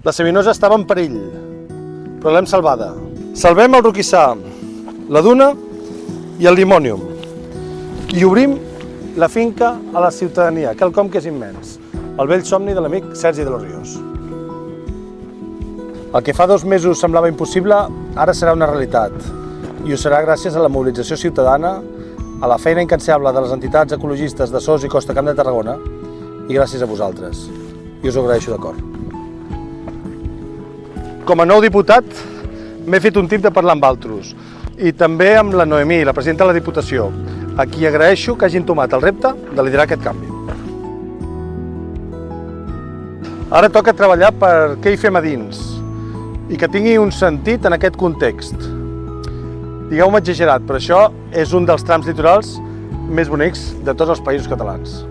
La Savinosa estava en perill, però l'hem salvada. Salvem el roquissar, la duna i el limònium. I obrim la finca a la ciutadania, quelcom que és immens. El vell somni de l'amic Sergi de los Ríos. El que fa 2 mesos semblava impossible, ara serà una realitat. I ho serà gràcies a la mobilització ciutadana, a la feina incansable de les entitats ecologistes de Sos i Costa Camp de Tarragona i gràcies a vosaltres. I us ho agraeixo de cor. Com a nou diputat, m'he fet un tip de parlar amb altres. I també amb la Noemí, la presidenta de la Diputació, a qui agraeixo que hagin tomat el repte de liderar aquest canvi. Ara toca treballar per què hi fem a dins i que tingui un sentit en aquest context. Digueu-me exagerat, però això és un dels trams litorals més bonics de tots els països catalans.